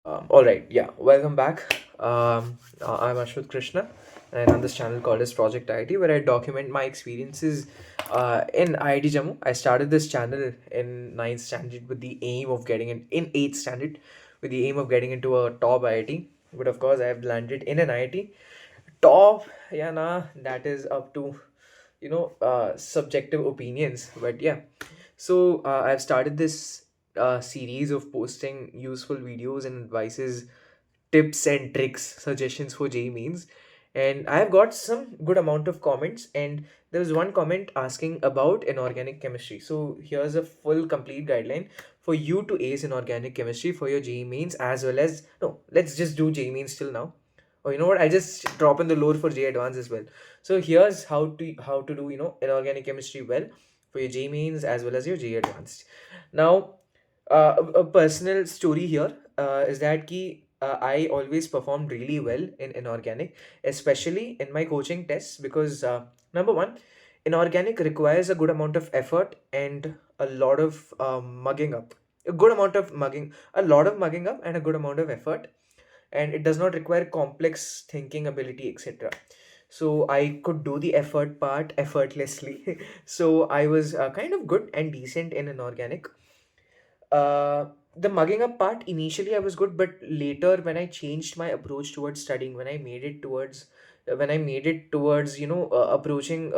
All right, yeah, welcome back. I'm Ashwat Krishna, and on this channel called as Project IT, where I document my experiences in IIT Jammu. I started this channel in ninth standard with the aim of getting in eighth standard with the aim of getting into a top IIT. But of course, I have landed in an IIT. Top, yeah, nah, that is up to subjective opinions. But yeah, so I've started this series of posting useful videos and advices, tips and tricks, suggestions for JEE means, and I've got some good amount of comments. And there was one comment asking about inorganic chemistry. So here's a full complete guideline for you to ace inorganic chemistry for your JEE means, as well as no, let's just do JEE means till now. Oh, you know what? I just drop in the load for JEE advanced as well. So here's how to do inorganic chemistry well for your JEE means as well as your JEE advanced. Now, a personal story here is that I always performed really well in inorganic, especially in my coaching tests, because number one, inorganic requires a good amount of effort and a lot of mugging up. A lot of mugging up, and a good amount of effort, and it does not require complex thinking ability, etc. So I could do the effort part effortlessly. So I was kind of good and decent in inorganic. The mugging up part, initially I was good, but later when I changed my approach towards studying, when I made it towards approaching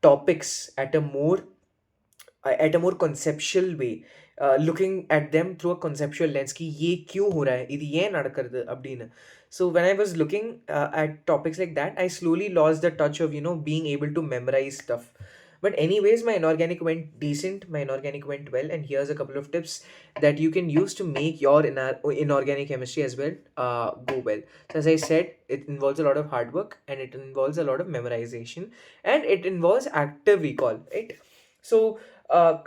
topics at a more conceptual way, looking at them through a conceptual lens कि ये क्यों हो रहा है இது ஏன் நடக்கிறது அப்படின்னு. So when I was looking at topics like that, I slowly lost the touch of being able to memorize stuff. But anyways, my inorganic went decent, my inorganic went well, and here's a couple of tips that you can use to make your inorganic chemistry as well go well. So as I said, it involves a lot of hard work, and it involves a lot of memorization, and it involves active recall, right? So,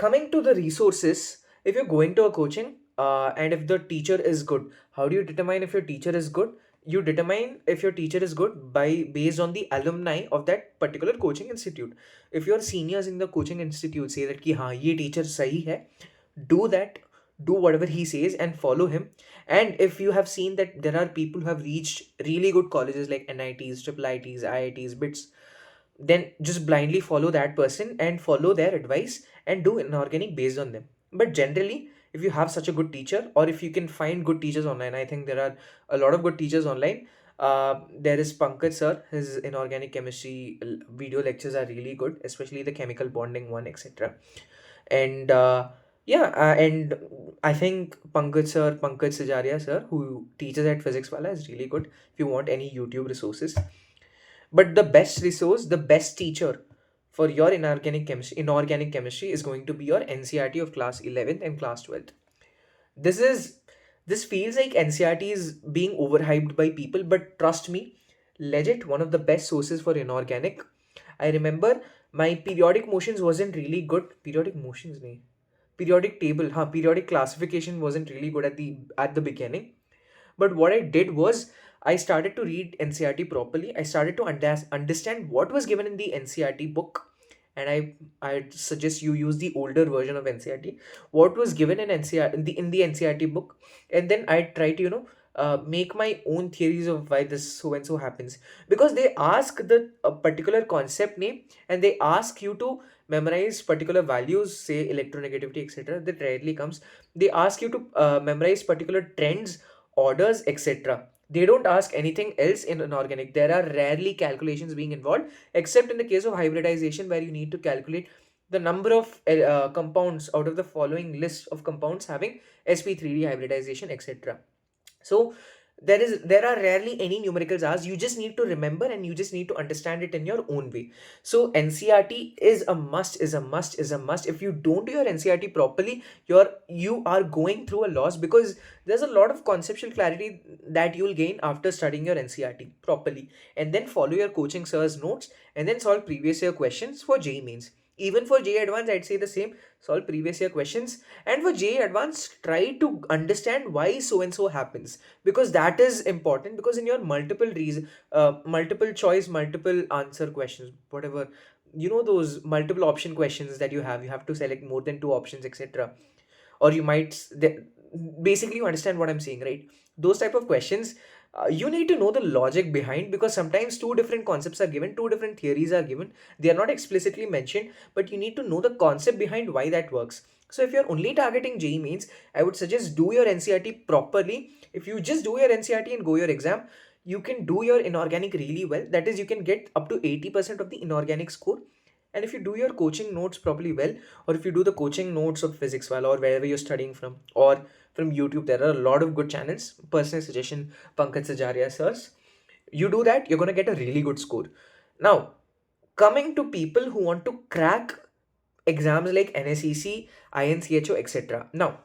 coming to the resources, if you're going to a coaching and if the teacher is good, how do you determine if your teacher is good? You determine if your teacher is good by based on the alumni of that particular coaching institute. If your seniors in the coaching institute say that कि हाँ ये teacher सही है, do that, do whatever he says and follow him. And if you have seen that there are people who have reached really good colleges like NITs, triple ITs, IITs, BITS, then just blindly follow that person and follow their advice and do inorganic based on them. But generally, if you have such a good teacher, or if you can find good teachers online, I think there are a lot of good teachers online. There is Pankaj sir. His inorganic chemistry video lectures are really good, especially the chemical bonding one, etc. And yeah, and I think Pankaj Sajaria sir, who teaches at Physics Wala, is really good. If you want any YouTube resources, but the best resource, the best teacher for your inorganic chemistry is going to be your NCRT of class 11th and class 12th. This is this feels like NCRT is being overhyped by people, but trust me, legit one of the best sources for inorganic. I remember my periodic motions wasn't really good. Periodic motions, nahi. Periodic table, periodic classification wasn't really good at the beginning. But what I did was I started to read NCRT properly. I started to understand what was given in the NCRT book. And I suggest you use the older version of NCRT. What was given in in the NCRT book, and then I try to make my own theories of why this so and so happens, because they ask the a particular concept name, and they ask you to memorize particular values, say electronegativity, etc. That rarely comes. They ask you to memorize particular trends, orders, etc. They don't ask anything else in inorganic. There are rarely calculations being involved, except in the case of hybridization, where you need to calculate the number of compounds out of the following list of compounds having sp3d hybridization, etc. So there are rarely any numericals asked. You just need to remember, and you just need to understand it in your own way. So NCRT is a must, is a must, is a must. If you don't do your NCRT properly, you are going through a loss, because there's a lot of conceptual clarity that you'll gain after studying your NCRT properly, and then follow your coaching sir's notes, and then solve previous year questions for JEE mains. Even for JEE advanced, I'd say the same. Solve previous year questions, and for JEE advanced, try to understand why so and so happens, because that is important. Because in your multiple choice, multiple answer questions, whatever, those multiple option questions that you have to select more than two options, etc. Or you might basically you understand what I'm saying, right? Those type of questions, you need to know the logic behind, because sometimes two different concepts are given, two different theories are given, they are not explicitly mentioned, but you need to know the concept behind why that works. So if you're only targeting JEE means, I would suggest do your NCRT properly. If you just do your NCRT and go your exam, you can do your inorganic really well. That is, you can get up to 80% of the inorganic score. And if you do your coaching notes properly well, or if you do the coaching notes of physics well, or wherever you're studying from, or from YouTube, there are a lot of good channels. Personal suggestion, Pankaj Sajaria sirs. You do that, you're gonna get a really good score. Now, coming to people who want to crack exams like NSEC, INCHO, etc. Now,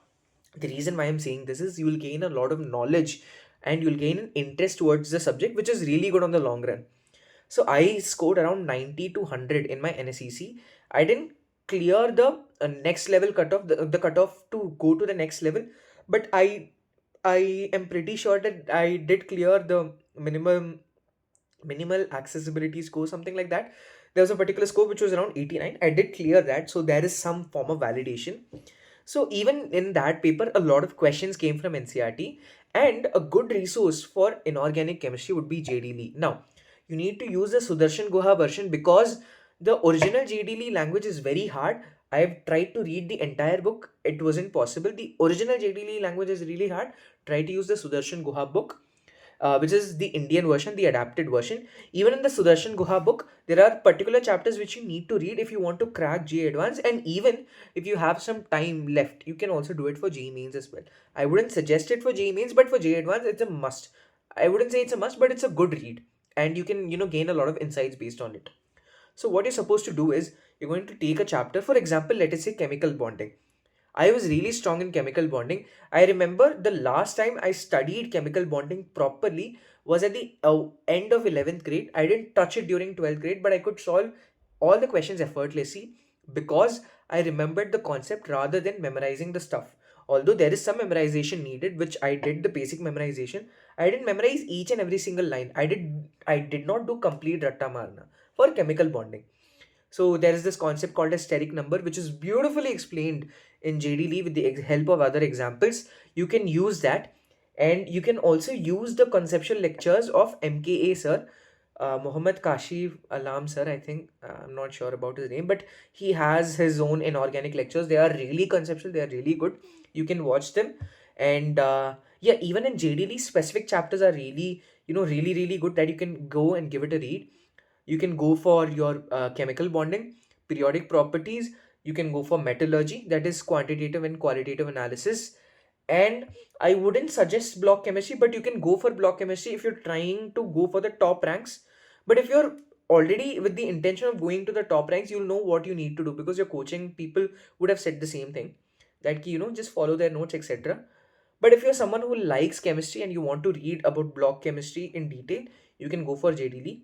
the reason why I'm saying this is, you will gain a lot of knowledge and you'll gain an interest towards the subject, which is really good on the long run. So I scored around 90 to 100 in my NSEC. I didn't clear the next level cutoff, the cutoff to go to the next level, but I am pretty sure that I did clear the minimum minimal accessibility score, something like that. There was a particular score which was around 89. I did clear that, so there is some form of validation. So even in that paper, a lot of questions came from NCRT, and a good resource for inorganic chemistry would be JDLE. Now, you need to use the Sudarshan Guha version, because the original JDLE language is very hard. I've tried to read the entire book. It wasn't possible. The original JDLE language is really hard. Try to use the Sudarshan Guha book, which is the Indian version, the adapted version. Even in the Sudarshan Guha book, there are particular chapters which you need to read if you want to crack JEE Advanced, and even if you have some time left, you can also do it for JEE Mains as well. I wouldn't suggest it for JEE Mains, but for JEE Advanced, it's a must. I wouldn't say it's a must, but it's a good read, and you can gain a lot of insights based on it. So what you're supposed to do is, you're going to take a chapter. For example, let us say chemical bonding. I was really strong in chemical bonding. I remember the last time I studied chemical bonding properly was at the end of 11th grade. I didn't touch it during 12th grade, but I could solve all the questions effortlessly, because I remembered the concept rather than memorizing the stuff. Although there is some memorization needed, which I did the basic memorization, I didn't memorize each and every single line. I did not do complete ratta marna for chemical bonding. So there is this concept called as steric number, which is beautifully explained in JDLE with the help of other examples. You can use that, and you can also use the conceptual lectures of MKA sir, Muhammad Kashif Alam sir. I think I'm not sure about his name, but he has his own inorganic lectures. They are really conceptual. They are really good. You can watch them, and yeah, even in JDLE, specific chapters are really really good, that you can go and give it a read. You can go for your chemical bonding, periodic properties. You can go for metallurgy, that is quantitative and qualitative analysis. And I wouldn't suggest block chemistry, but you can go for block chemistry if you're trying to go for the top ranks. But if you're already with the intention of going to the top ranks, you'll know what you need to do, because your coaching people would have said the same thing, that just follow their notes, etc. But if you're someone who likes chemistry and you want to read about block chemistry in detail, you can go for JDL.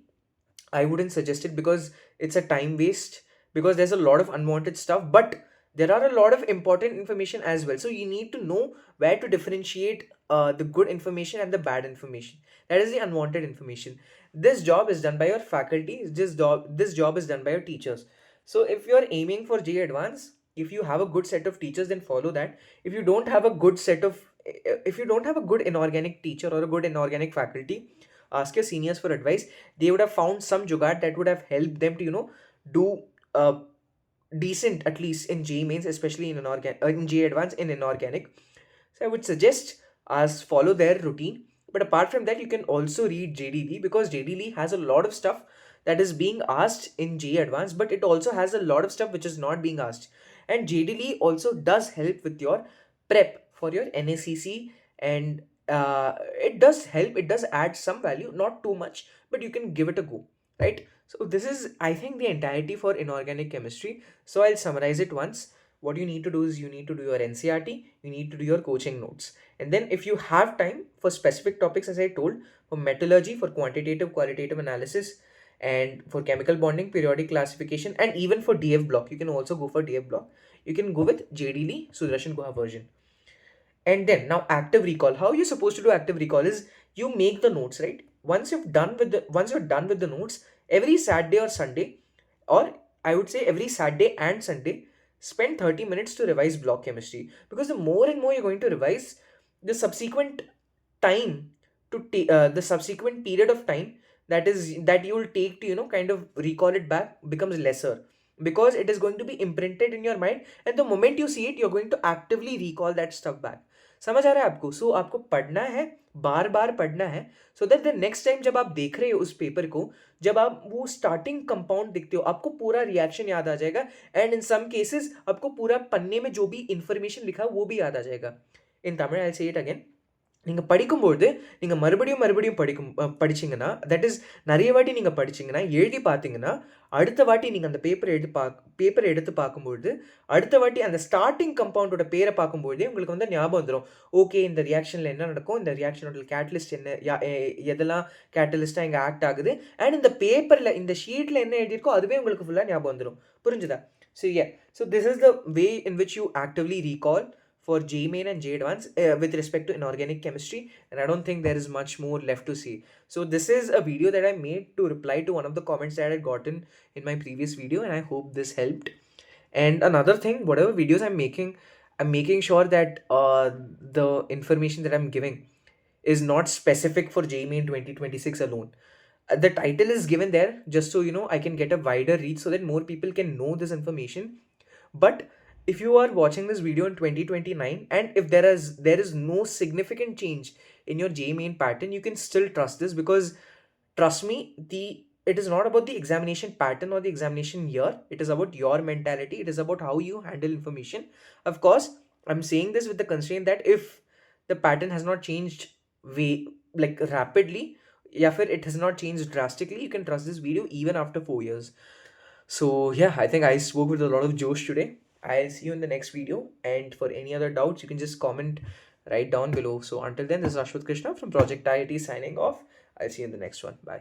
I wouldn't suggest it, because it's a time waste, because there's a lot of unwanted stuff, but there are a lot of important information as well. So you need to know where to differentiate the good information and the bad information. That is the unwanted information. This job is done by your faculty. This job is done by your teachers. So if you're aiming for J Advance, if you have a good set of teachers, then follow that. If you don't have a good inorganic teacher or a good inorganic faculty, ask your seniors for advice. They would have found some jugaad that would have helped them to do decent, at least in J mains, especially in J advance in inorganic. So I would suggest us follow their routine. But apart from that, you can also read JDL, because JDL has a lot of stuff that is being asked in J advance, but it also has a lot of stuff which is not being asked. And JDL also does help with your prep for your NACC, and it does help. It does add some value, not too much, but you can give it a go, right? So this is, I think, the entirety for inorganic chemistry. So I'll summarize it once. What you need to do is, you need to do your NCRT, you need to do your coaching notes. And then if you have time for specific topics, as I told, for metallurgy, for quantitative, qualitative analysis, and for chemical bonding, periodic classification, and even for DF block, you can also go for DF block. You can go with JDL Sudarshan Guha version. And then now active recall. How you're supposed to do active recall is, you make the notes, right? Once you're done with the notes, every Saturday or Sunday, or I would say every Saturday and Sunday, spend 30 minutes to revise block chemistry, because the more and more you're going to revise, the subsequent time the subsequent period of time that you will take to kind of recall it back becomes lesser, because it is going to be imprinted in your mind, and the moment you see it you're going to actively recall that stuff back. समझ आ रहा है आपको? सो आपको पढ़ना है, बार बार पढ़ना है, so that the next time जब आप देख रहे हो उस पेपर को, जब आप वो स्टार्टिंग कंपाउंड दिखते हो, आपको पूरा रिएक्शन याद आ जाएगा, एंड इन सम केसेस आपको पूरा पन्ने में जो भी इंफॉर्मेशन लिखा वो भी याद आ जाएगा. इन तमिழ் I'll say it again. நீங்கள் படிக்கும்போது நீங்கள் மறுபடியும் மறுபடியும் படிச்சீங்கன்னா, தட் இஸ் நிறைய வாட்டி நீங்கள் படிச்சீங்கன்னா, எழுதி பார்த்தீங்கன்னா, அடுத்த வாட்டி நீங்கள் அந்த பேப்பரை எடுத்து பார்க்கும்பொழுது, அடுத்த வாட்டி அந்த ஸ்டார்டிங் கம்பவுண்டோட பேரை பார்க்கும்போதே உங்களுக்கு வந்து ஞாபகம் வந்துடும். ஓகே, இந்த ரியாக்ஷனில் என்ன நடக்கும், இந்த ரியாக்ஷனோட கேட்டலிஸ்ட் என்ன, எதெல்லாம் கேட்டலிஸ்ட்டாக இங்கே ஆக்ட் ஆகுது, அண்ட் இந்த பேப்பரில் இந்த ஷீட்டில் என்ன எழுதியிருக்கோ அதுவே உங்களுக்கு ஃபுல்லாக ஞாபகம் வந்துடும். புரிஞ்சுதா? So this is the way in which you actively recall for JEE Main and JEE Advanced with respect to inorganic chemistry, and I don't think there is much more left to see. So this is a video that I made to reply to one of the comments that I had gotten in my previous video, and I hope this helped. And another thing, whatever videos I'm making sure that the information that I'm giving is not specific for JEE Main 2026 alone. The title is given there just so I can get a wider reach so that more people can know this information. But if you are watching this video in 2029, and if there is no significant change in your JEE Main pattern, you can still trust this, because trust me, it is not about the examination pattern or the examination year. It is about your mentality. It is about how you handle information. Of course, I'm saying this with the constraint that if the pattern has not changed way like rapidly, if it has not changed drastically, you can trust this video even after 4 years. So yeah, I think I spoke with a lot of Josh today. I'll see you in the next video, and for any other doubts you can just comment right down below. So until then, this is Ashwat Krishna from Project IIT signing off. I'll see you in the next one. Bye.